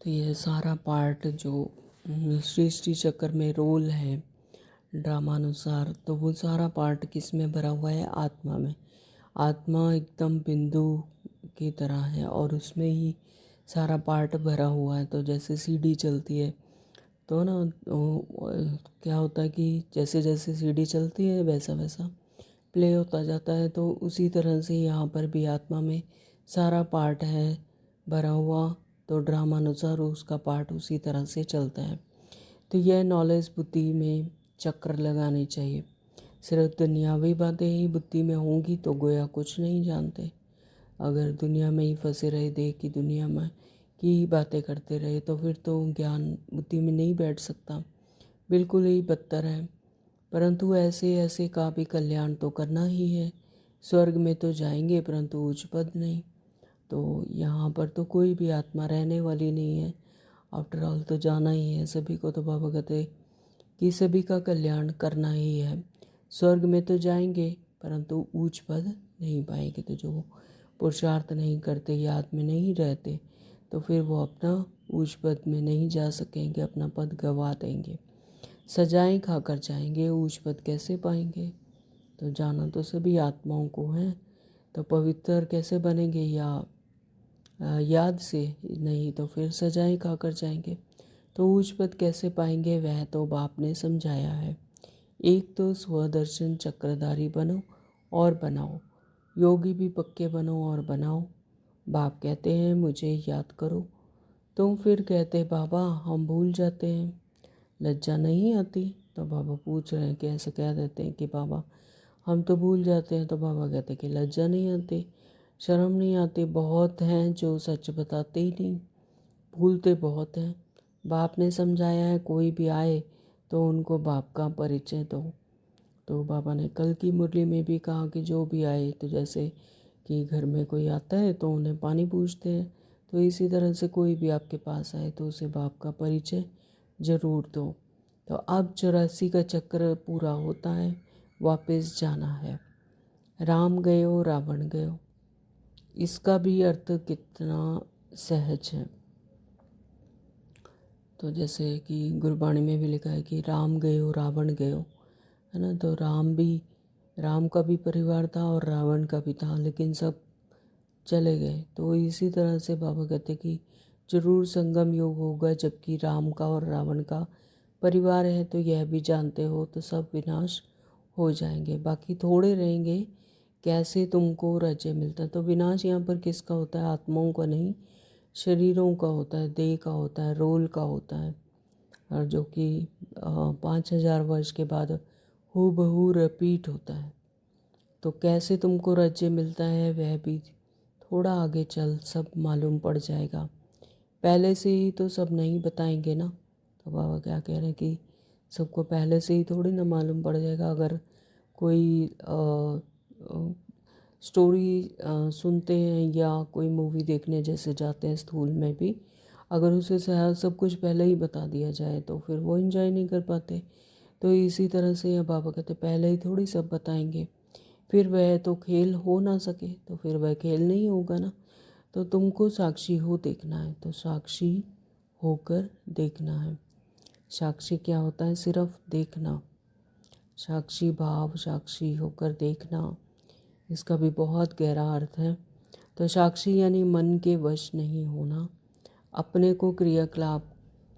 [SPEAKER 1] तो यह सारा पार्ट जो सृष्टि चक्र में रोल है ड्रामा अनुसार, तो वो सारा पार्ट किस में भरा हुआ है? आत्मा में। आत्मा एकदम बिंदु की तरह है और उसमें ही सारा पार्ट भरा हुआ है। तो जैसे सीडी चलती है तो ना क्या होता है कि जैसे जैसे सीडी चलती है वैसा वैसा प्ले होता जाता है। तो उसी तरह से यहाँ पर भी आत्मा में सारा पार्ट है भरा हुआ, तो ड्रामानुसार उसका पार्ट उसी तरह से चलता है। तो यह नॉलेज बुद्धि में चक्र लगानी चाहिए। सिर्फ दुनियावी बातें ही बुद्धि में होंगी तो गोया कुछ नहीं जानते। अगर दुनिया में ही फंसे रहे, देख की दुनिया में की बातें करते रहे, तो फिर तो ज्ञान बुद्धि में नहीं बैठ सकता, बिल्कुल ही बदतर है। परंतु ऐसे ऐसे का भी कल्याण तो करना ही है। स्वर्ग में तो जाएंगे परंतु उच्च पद नहीं। तो यहाँ पर तो कोई भी आत्मा रहने वाली नहीं है। आफ्टर ऑल तो जाना ही है सभी को। तो बाबा कहते कि सभी का कल्याण करना ही है। स्वर्ग में तो जाएंगे परंतु ऊंच पद नहीं पाएंगे। तो जो पुरुषार्थ नहीं करते, याद में नहीं रहते, तो फिर वो अपना ऊंच पद में नहीं जा सकेंगे, अपना पद गंवा देंगे। सजाएं खाकर जाएंगे, ऊंच पद कैसे पाएंगे। तो जाना तो सभी आत्माओं को है। तो पवित्र कैसे बनेंगे, या याद से नहीं तो फिर सजाएं खाकर जाएंगे। तो ऊंच पद कैसे पाएंगे, वह तो बाप ने समझाया है। एक तो स्वदर्शन चक्रधारी बनो और बनाओ, योगी भी पक्के बनो और बनाओ। बाप कहते हैं मुझे याद करो, तुम फिर कहते बाबा हम भूल जाते हैं। लज्जा नहीं आती। तो बाबा पूछ रहे हैं कि ऐसे कह देते हैं कि बाबा हम तो भूल जाते हैं। तो बाबा कहते हैं कि लज्जा नहीं आती, शर्म नहीं आती। बहुत हैं जो सच बताते ही नहीं, भूलते बहुत हैं। बाप ने समझाया है कोई भी आए तो उनको बाप का परिचय दो। तो बाबा ने कल की मुरली में भी कहा कि जो भी आए, तो जैसे कि घर में कोई आता है तो उन्हें पानी पूछते हैं, तो इसी तरह से कोई भी आपके पास आए तो उसे बाप का परिचय ज़रूर दो। तो अब 84 का चक्र पूरा होता है, वापस जाना है। राम गयो रावण गयो, इसका भी अर्थ कितना सहज है। तो जैसे कि गुरबाणी में भी लिखा है कि राम गयो रावण गयो, है ना। तो राम का भी परिवार था और रावण का भी था, लेकिन सब चले गए। तो इसी तरह से बाबा कहते कि जरूर संगम योग होगा, जबकि राम का और रावण का परिवार है तो यह भी जानते हो, तो सब विनाश हो जाएंगे, बाकी थोड़े रहेंगे। कैसे तुमको राज्य मिलता है। तो विनाश यहाँ पर किसका होता है, आत्माओं का नहीं, शरीरों का होता है, देह का होता है, रोल का होता है। और जो कि 5000 वर्ष के बाद हूबहू रिपीट होता है। तो कैसे तुमको राज्य मिलता है वह भी थोड़ा आगे चल सब मालूम पड़ जाएगा। पहले से ही तो सब नहीं बताएंगे ना। तो बाबा क्या कह रहे हैं कि सबको पहले से ही थोड़ी ना मालूम पड़ जाएगा। अगर कोई स्टोरी सुनते हैं या कोई मूवी देखने जैसे जाते हैं स्कूल में भी, अगर उसे सब कुछ पहले ही बता दिया जाए तो फिर वो एंजॉय नहीं कर पाते। तो इसी तरह से यह बाबा कहते पहले ही थोड़ी सब बताएंगे, फिर वह तो खेल हो ना सके, तो फिर वह खेल नहीं होगा ना। तो तुमको साक्षी हो देखना है, तो साक्षी होकर देखना है। साक्षी क्या होता है, सिर्फ देखना। साक्षी भाव, साक्षी होकर देखना, इसका भी बहुत गहरा अर्थ है। तो साक्षी यानी मन के वश नहीं होना, अपने को क्रियाकलाप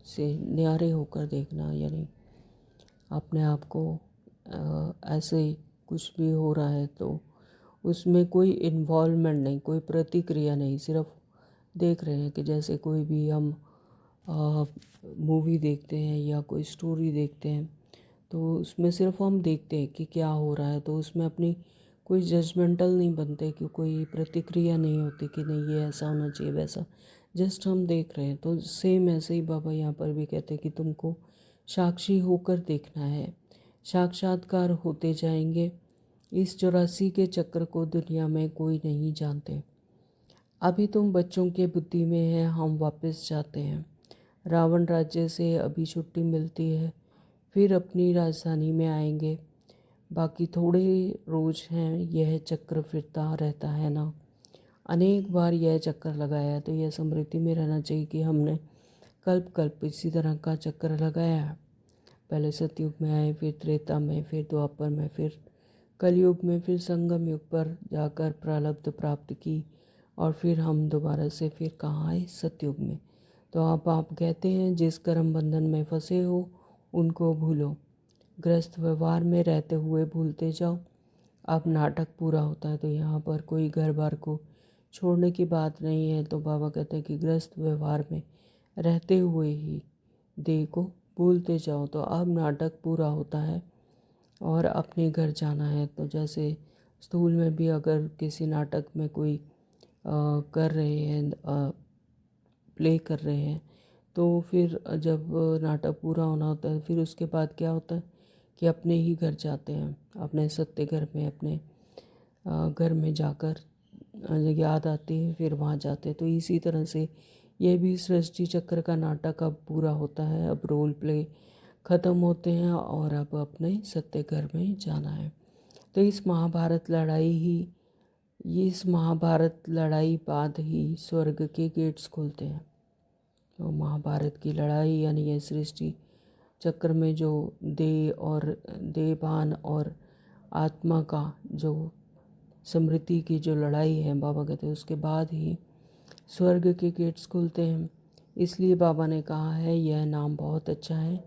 [SPEAKER 1] से न्यारे होकर देखना, यानी अपने आप को ऐसे कुछ भी हो रहा है तो उसमें कोई इन्वॉल्वमेंट नहीं, कोई प्रतिक्रिया नहीं, सिर्फ देख रहे हैं। कि जैसे कोई भी हम मूवी देखते हैं या कोई स्टोरी देखते हैं, तो उसमें सिर्फ हम देखते हैं कि क्या हो रहा है, तो उसमें अपनी कोई जजमेंटल नहीं बनते, कि कोई प्रतिक्रिया नहीं होती कि नहीं ये ऐसा होना चाहिए वैसा, जस्ट हम देख रहे हैं। तो सेम ऐसे ही बाबा यहाँ पर भी कहते हैं कि तुमको साक्षी होकर देखना है, साक्षात्कार होते जाएंगे। इस 84 के चक्र को दुनिया में कोई नहीं जानते। अभी तुम बच्चों के बुद्धि में है, हम वापस जाते हैं। रावण राज्य से अभी छुट्टी मिलती है, फिर अपनी राजधानी में आएंगे। बाकी थोड़े रोज हैं, यह चक्र फिरता रहता है ना। अनेक बार यह चक्कर लगाया, तो यह स्मृति में रहना चाहिए कि हमने कल्प कल्प इसी तरह का चक्कर लगाया है। पहले सतयुग में आए, फिर त्रेता में, फिर द्वापर में, फिर कलयुग में फिर संगम युग पर जाकर प्रारब्ध प्राप्त की और फिर हम दोबारा से फिर कहाँ आए, सतयुग में। तो आप कहते हैं जिस कर्म बंधन में फंसे हो उनको भूलो, ग्रस्त व्यवहार में रहते हुए भूलते जाओ। अब नाटक पूरा होता है। तो यहाँ पर कोई घर बार को छोड़ने की बात नहीं है। तो बाबा कहते हैं कि ग्रस्त व्यवहार में रहते हुए ही देह को भूलते जाओ। तो अब नाटक पूरा होता है और अपने घर जाना है। तो जैसे स्कूल में भी अगर किसी नाटक में कोई कर रहे हैं, प्ले कर रहे हैं, तो फिर जब नाटक पूरा होना होता है फिर उसके बाद क्या होता है कि अपने ही घर जाते हैं, अपने सत्य घर में, अपने घर में जाकर याद आती है, फिर वहाँ जाते हैं। तो इसी तरह से ये भी सृष्टि चक्र का नाटक अब पूरा होता है। अब रोल प्ले ख़त्म होते हैं और अब अपने सत्य घर में जाना है। तो इस महाभारत लड़ाई बाद ही स्वर्ग के गेट्स खुलते हैं। तो महाभारत की लड़ाई यानी ये सृष्टि चक्र में जो देहभान और आत्मा का जो स्मृति की जो लड़ाई है, बाबा कहते हैं उसके बाद ही स्वर्ग के गेट्स खुलते हैं। इसलिए बाबा ने कहा है यह नाम बहुत अच्छा है,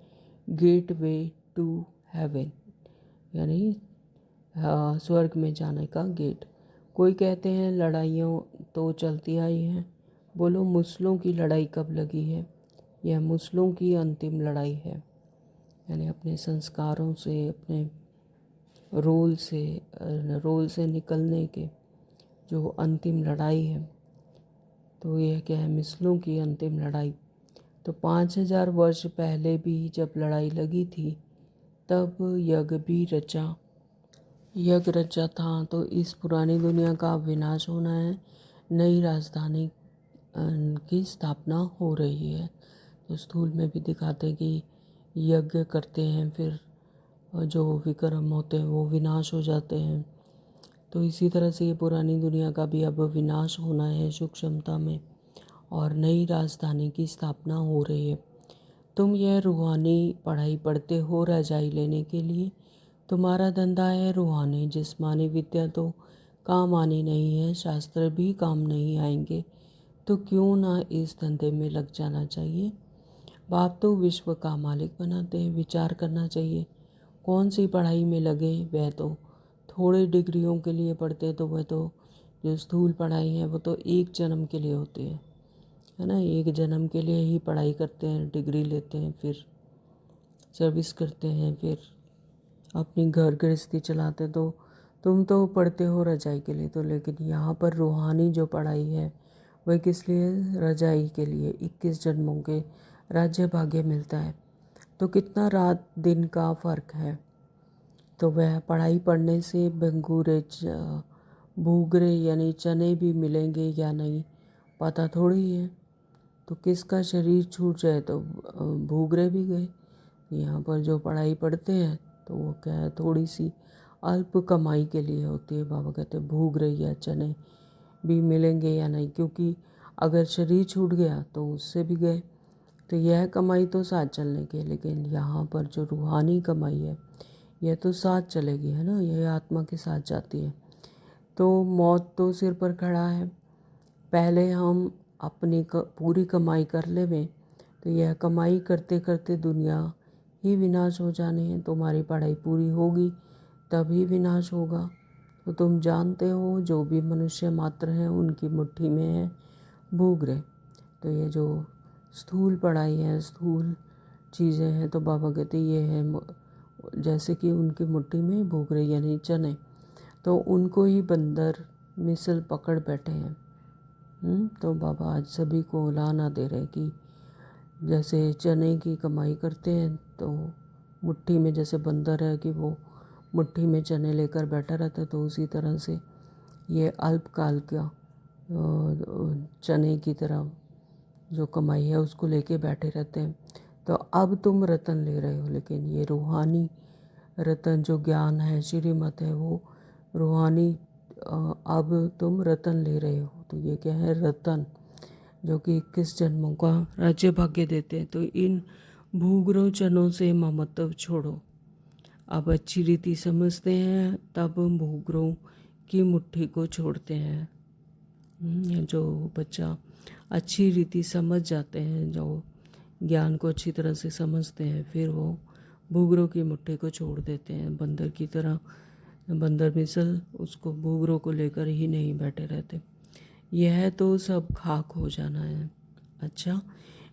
[SPEAKER 1] गेट वे टू हेवन, यानी स्वर्ग में जाने का गेट। कोई कहते हैं लड़ाइयों तो चलती आई हैं, बोलो मुस्लों की लड़ाई कब लगी है। यह मुस्लों की अंतिम लड़ाई है, यानी अपने संस्कारों से, अपने रोल से निकलने के जो अंतिम लड़ाई है। तो यह क्या है, मिसलों की अंतिम लड़ाई। तो 5000 वर्ष पहले भी जब लड़ाई लगी थी तब यज्ञ रचा था। तो इस पुरानी दुनिया का विनाश होना है, नई राजधानी की स्थापना हो रही है। तो स्थूल में भी दिखाते हैं कि यज्ञ करते हैं, फिर जो विक्रम होते हैं वो विनाश हो जाते हैं। तो इसी तरह से ये पुरानी दुनिया का भी अब विनाश होना है सूक्ष्मता में, और नई राजधानी की स्थापना हो रही है। तुम यह रूहानी पढ़ाई पढ़ते हो रजाई लेने के लिए। तुम्हारा धंधा है रूहानी, जिस्मानी विद्या तो काम आनी नहीं है, शास्त्र भी काम नहीं आएंगे। तो क्यों ना इस धंधे में लग जाना चाहिए। बाप तो विश्व का मालिक बनाते हैं, विचार करना चाहिए कौन सी पढ़ाई में लगे। वह तो थोड़े डिग्रियों के लिए पढ़ते, तो वह तो जो स्थूल पढ़ाई है वो तो एक जन्म के लिए होती है ना। एक जन्म के लिए ही पढ़ाई करते हैं, डिग्री लेते हैं, फिर सर्विस करते हैं, फिर अपनी घर गृहस्थी चलाते। तो तुम तो पढ़ते हो रजाई के लिए, तो लेकिन यहाँ पर रूहानी जो पढ़ाई है वह किस लिए, रजाई के लिए। 21 जन्मों के राज्य भाग्य मिलता है। तो कितना रात दिन का फ़र्क है। तो वह पढ़ाई पढ़ने से भूगरे यानी चने भी मिलेंगे या नहीं पता थोड़ी है। तो किसका शरीर छूट जाए तो भूगरे भी गए। यहाँ पर जो पढ़ाई पढ़ते हैं तो वो क्या है, थोड़ी सी अल्प कमाई के लिए होती है। बाबा कहते हैं भूगरे या चने भी मिलेंगे या नहीं, क्योंकि अगर शरीर छूट गया तो उससे भी गए। तो यह कमाई तो साथ चलने की है, लेकिन यहाँ पर जो रूहानी कमाई है यह तो साथ चलेगी, है ना, यह आत्मा के साथ जाती है। तो मौत तो सिर पर खड़ा है। पहले हम अपनी पूरी कमाई कर लेवें, तो यह कमाई करते करते दुनिया ही विनाश हो जानी है। तुम्हारी पढ़ाई पूरी होगी तभी विनाश होगा। तो तुम जानते हो जो भी मनुष्य मात्र हैं उनकी मुट्ठी में है भूगरे। तो ये जो स्थूल पढ़ाई है, स्थूल चीज़ें हैं, तो बाबा कहते ये है जैसे कि उनकी मुट्ठी में भूगरे यानी चने, तो उनको ही बंदर मिसल पकड़ बैठे हैं। तो बाबा आज सभी को लाना दे रहे कि जैसे चने की कमाई करते हैं तो मुट्ठी में जैसे बंदर है कि वो मुट्ठी में चने लेकर बैठा रहता है, तो उसी तरह से ये अल्पकाल का चने की तरह जो कमाई है उसको लेके बैठे रहते हैं। तो अब तुम रतन ले रहे हो, लेकिन ये रूहानी रतन जो ज्ञान है, श्रीमत है, वो रूहानी अब तुम रतन ले रहे हो। तो ये क्या है, रतन जो कि 21 जन्मों का राज्य भाग्य देते हैं। तो इन भूगरों चनों से ममत्व छोड़ो। अब अच्छी रीति समझते हैं तब भूगरों की मुट्ठी को छोड़ते हैं। जो बच्चा अच्छी रीति समझ जाते हैं, जो ज्ञान को अच्छी तरह से समझते हैं, फिर वो भूगरों की मुट्ठी को छोड़ देते हैं। बंदर की तरह बंदर मिसल उसको भूगरों को लेकर ही नहीं बैठे रहते। यह तो सब खाक हो जाना है। अच्छा,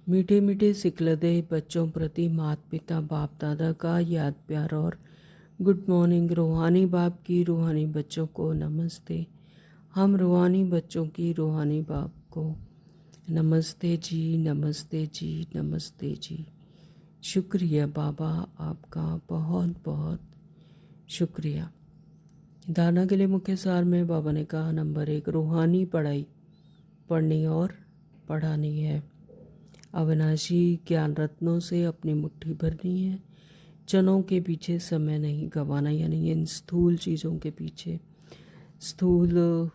[SPEAKER 1] मीठे मीठे सिकलदे बच्चों प्रति माता पिता बाप दादा का याद प्यार और गुड मॉर्निंग। रूहानी बाप की रूहानी बच्चों को नमस्ते। हम रूहानी बच्चों की रूहानी बाप को नमस्ते जी, नमस्ते जी, नमस्ते जी। शुक्रिया बाबा, आपका बहुत बहुत शुक्रिया। धारणा के लिए मुख्य सार में बाबा ने कहा, नंबर 1, रूहानी पढ़ाई पढ़नी और पढ़ानी है। अविनाशी ज्ञान रत्नों से अपनी मुट्ठी भरनी है। चनों के पीछे समय नहीं गंवाना, यानी इन स्थूल चीज़ों के पीछे, स्थूल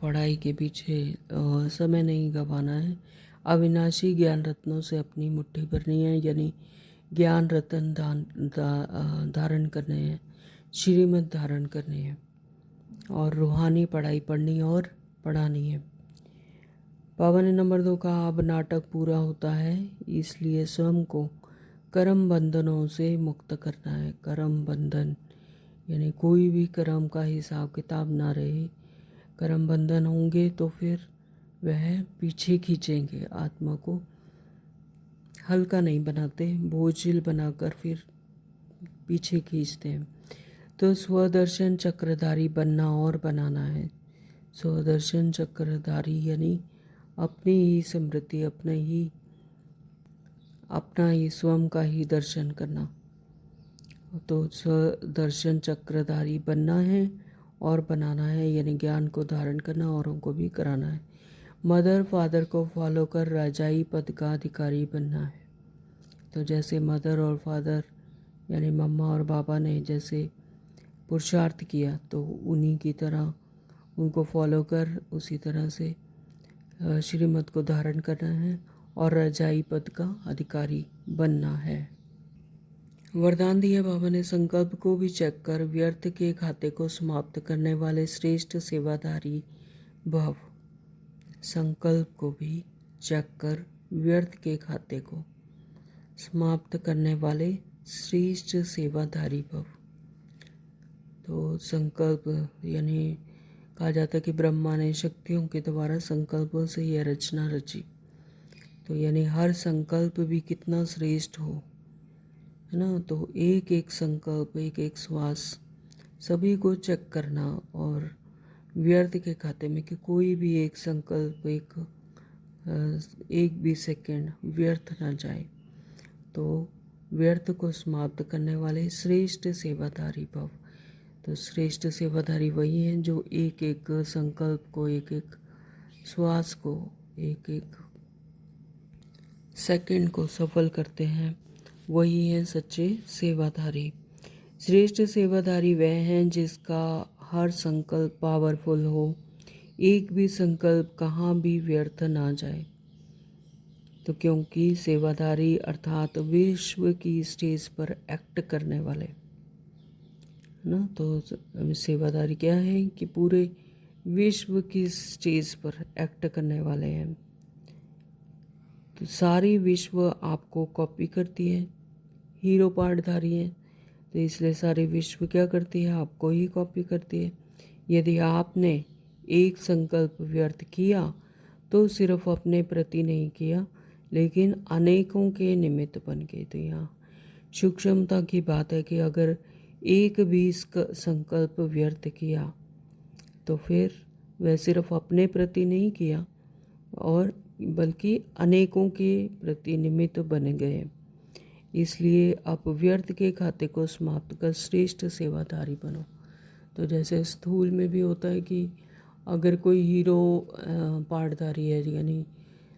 [SPEAKER 1] पढ़ाई के पीछे समय नहीं गंवाना है। अविनाशी ज्ञान रत्नों से अपनी मुट्ठी भरनी है, यानी ज्ञान रत्न धारण करने हैं, श्रीमत धारण करने हैं, और रूहानी पढ़ाई पढ़नी और पढ़ानी है। बाबा ने नंबर 2 कहा, अब नाटक पूरा होता है, इसलिए स्वयं को कर्म बंधनों से मुक्त करना है। कर्म बंधन यानी कोई भी कर्म का हिसाब किताब ना रहे। कर्म बंधन होंगे तो फिर वह पीछे खींचेंगे, आत्मा को हल्का नहीं बनाते, बोझिल बनाकर फिर पीछे खींचते हैं। तो स्वदर्शन चक्रधारी बनना और बनाना है। स्वदर्शन चक्रधारी यानी अपनी ही स्मृति, अपना ही स्वयं का ही दर्शन करना। तो स्वदर्शन चक्रधारी बनना है और बनाना है, यानी ज्ञान को धारण करना, औरों को भी कराना है। मदर फादर को फॉलो कर राजाई पद का अधिकारी बनना है। तो जैसे मदर और फादर यानी मम्मा और पापा ने जैसे पुरुषार्थ किया, तो उन्हीं की तरह उनको फॉलो कर उसी तरह से श्रीमत को धारण करना है और रजाई पद का अधिकारी बनना है। वरदान दिया बाबा ने, संकल्प को भी चेक कर व्यर्थ के खाते को समाप्त करने वाले श्रेष्ठ सेवाधारी भव। संकल्प को भी चेक कर व्यर्थ के खाते को समाप्त करने वाले श्रेष्ठ सेवाधारी भव। तो संकल्प यानी कहा जाता है कि ब्रह्मा ने शक्तियों के द्वारा संकल्पों से यह रचना रची। तो यानी हर संकल्प भी कितना श्रेष्ठ हो, है ना। तो एक एक संकल्प, एक एक श्वास सभी को चेक करना, और व्यर्थ के खाते में कि कोई भी एक संकल्प, एक भी सेकंड व्यर्थ ना जाए। तो व्यर्थ को समाप्त करने वाले श्रेष्ठ सेवाधारी भव। तो श्रेष्ठ सेवाधारी वही हैं जो एक एक संकल्प को, एक एक श्वास को, एक एक सेकंड को सफल करते हैं, वही हैं सच्चे सेवाधारी। श्रेष्ठ सेवाधारी वह हैं जिसका हर संकल्प पावरफुल हो, एक भी संकल्प कहाँ भी व्यर्थ ना जाए। तो क्योंकि सेवाधारी अर्थात विश्व की स्टेज पर एक्ट करने वाले ना, तो सेवाधारी क्या है कि पूरे विश्व की स्टेज पर एक्ट करने वाले हैं। तो सारी विश्व आपको कॉपी करती है, हीरो पार्टधारी हैं, तो इसलिए सारी विश्व क्या करती है, आपको ही कॉपी करती है। यदि आपने एक संकल्प व्यर्थ किया तो सिर्फ अपने प्रति नहीं किया, लेकिन अनेकों के निमित्त बन गए। तो यहाँ सूक्ष्मता की बात है कि अगर एक भी संकल्प व्यर्थ किया तो फिर वह सिर्फ अपने प्रति नहीं किया, और बल्कि अनेकों के प्रति निमित्त बन गए। इसलिए आप व्यर्थ के खाते को समाप्त कर श्रेष्ठ सेवाधारी बनो। तो जैसे स्थूल में भी होता है कि अगर कोई हीरो पार्टधारी है, यानी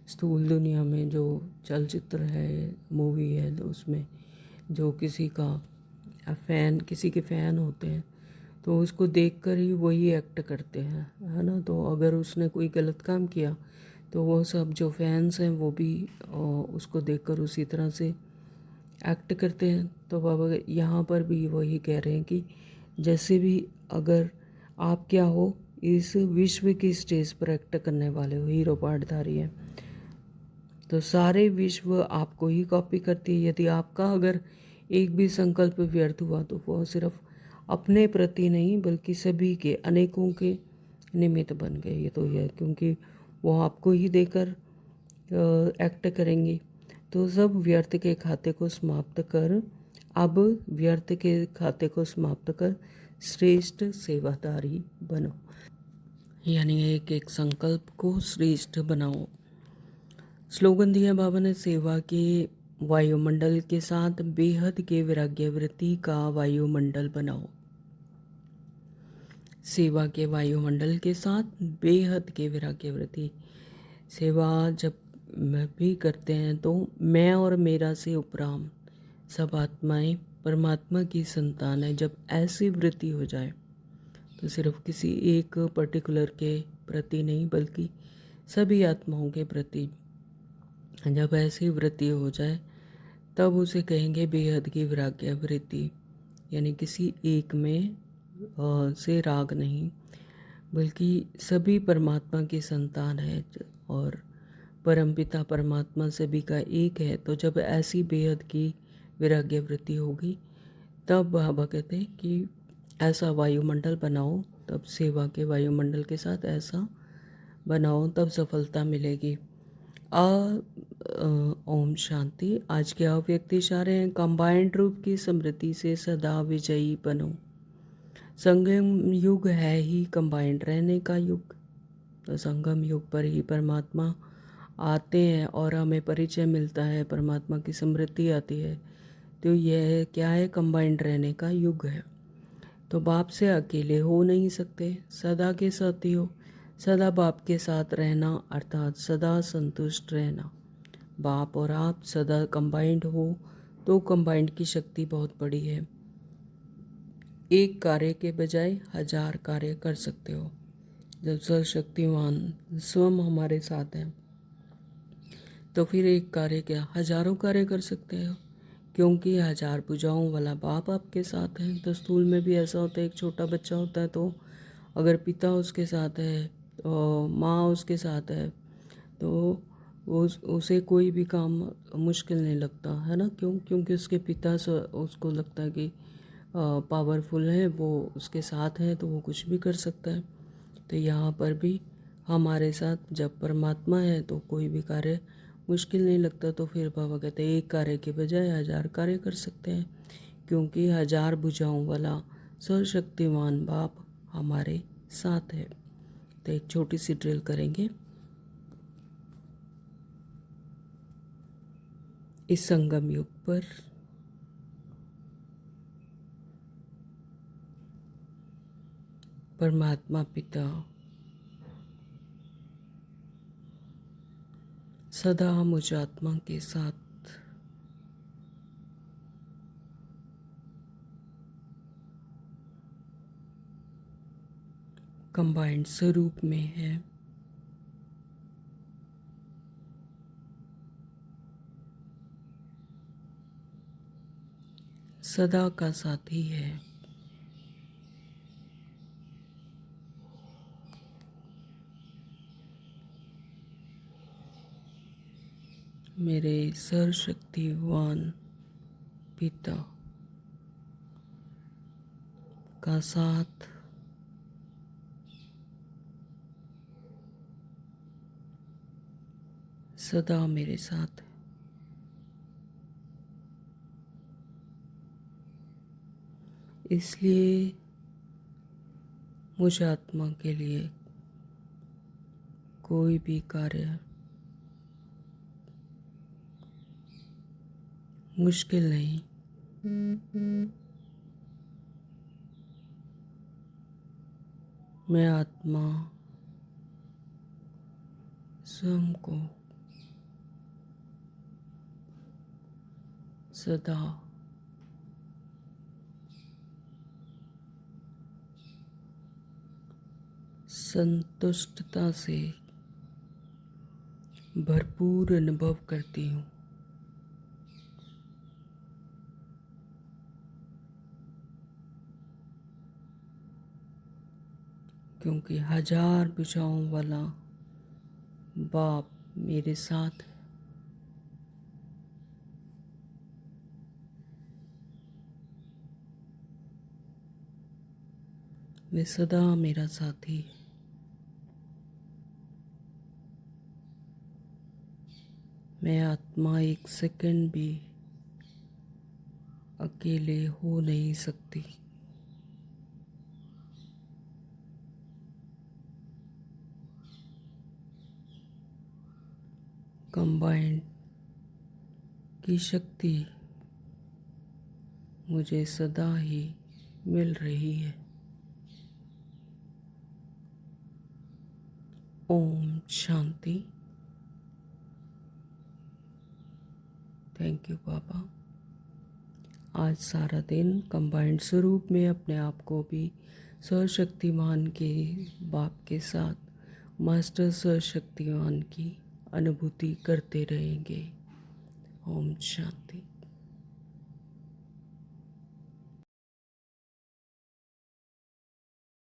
[SPEAKER 1] स्थूल दुनिया में जो चलचित्र है, मूवी है, तो उसमें जो किसी के फ़ैन होते हैं, तो उसको देखकर ही वही एक्ट करते हैं, है ना। तो अगर उसने कोई गलत काम किया तो वो सब जो फैंस हैं वो भी उसको देखकर उसी तरह से एक्ट करते हैं। तो बाबा यहाँ पर भी वही कह रहे हैं कि जैसे भी अगर आप क्या हो, इस विश्व की स्टेज पर एक्ट करने वाले हो, हीरो पार्टधारी है, तो सारे विश्व आपको ही कॉपी करती है। यदि आपका अगर एक भी संकल्प व्यर्थ हुआ तो वो सिर्फ अपने प्रति नहीं बल्कि सभी के, अनेकों के निमित्त बन गए। ये तो है, क्योंकि वो आपको ही देकर एक्ट करेंगे। तो सब व्यर्थ के खाते को समाप्त कर, अब व्यर्थ के खाते को समाप्त कर श्रेष्ठ सेवादारी बनो। यानी एक एक संकल्प को श्रेष्ठ बनाओ। स्लोगन दिया बाबा ने, सेवा के वायुमंडल के साथ बेहद के वैराग्य वृत्ति का वायुमंडल बनाओ। सेवा के वायुमंडल के साथ बेहद के वैराग्य वृत्ति। सेवा जब भी करते हैं तो मैं और मेरा से उपराम सब आत्माएं परमात्मा की संतान है। जब ऐसी वृत्ति हो जाए तो सिर्फ किसी एक पर्टिकुलर के प्रति नहीं बल्कि सभी आत्माओं के प्रति जब ऐसी वृत्ति हो जाए तब उसे कहेंगे बेहद की वैराग्य वृत्ति। यानी किसी एक में से राग नहीं बल्कि सभी परमात्मा की संतान है और परमपिता परमात्मा सभी का एक है। तो जब ऐसी बेहद की वैराग्य वृत्ति होगी तब बाबा कहते हैं कि ऐसा वायुमंडल बनाओ, तब सेवा के वायुमंडल के साथ ऐसा बनाओ, तब सफलता मिलेगी। ओम शांति। आज के अव्यक्त इशारे हैं, कंबाइंड रूप की स्मृति से सदा विजयी बनो। संगम युग है ही कंबाइंड रहने का युग। तो संगम युग पर ही परमात्मा आते हैं और हमें परिचय मिलता है, परमात्मा की स्मृति आती है। तो यह क्या है, कंबाइंड रहने का युग है। तो बाप से अकेले हो नहीं सकते, सदा के साथी हो। सदा बाप के साथ रहना अर्थात सदा संतुष्ट रहना। बाप और आप सदा कंबाइंड हो तो कंबाइंड की शक्ति बहुत बड़ी है। एक कार्य के बजाय 1000 कार्य कर सकते हो। जब सर्वशक्तिमान स्वयं हमारे साथ हैं तो फिर एक कार्य क्या, हजारों कार्य कर सकते हो, क्योंकि 1000 भुजाओं वाला बाप आपके साथ है। तो स्थूल में भी ऐसा होता है, एक छोटा बच्चा होता है तो अगर पिता उसके साथ है तो माँ उसके साथ है तो उसे कोई भी काम मुश्किल नहीं लगता है ना। क्यों? क्योंकि उसके पिता उसको लगता है कि पावरफुल है, वो उसके साथ हैं तो वो कुछ भी कर सकता है। तो यहाँ पर भी हमारे साथ जब परमात्मा है तो कोई भी कार्य मुश्किल नहीं लगता। तो फिर बाबा कहते हैं एक कार्य के बजाय 1000 कार्य कर सकते हैं, क्योंकि 1000 भुजाओं वाला सर्वशक्तिमान बाप हमारे साथ है। तो एक छोटी सी ड्रिल करेंगे। इस संगम युग पर परमात्मा पिता सदा मुझ आत्मा के साथ कंबाइंड स्वरूप में है। सदा का साथी है। मेरे सर्वशक्तिवान पिता का साथ सदा मेरे साथ है। इसलिए मुझ आत्मा के लिए कोई भी कार्य मुश्किल नहीं। मैं आत्मा स्वयं को सदा संतुष्टता से भरपूर अनुभव करती हूँ। क्योंकि 1000 भुजाओं वाला बाप मेरे साथ है। वे सदा मेरा साथी है। मैं आत्मा एक सेकंड भी अकेले हो नहीं सकती। कंबाइंड की शक्ति मुझे सदा ही मिल रही है। ओम शांति। थैंक यू बाबा। आज सारा दिन कंबाइंड स्वरूप में अपने आप को भी सर्वशक्तिमान के बाप के साथ मास्टर सर्वशक्तिमान की अनुभूति करते रहेंगे। ओम शांति।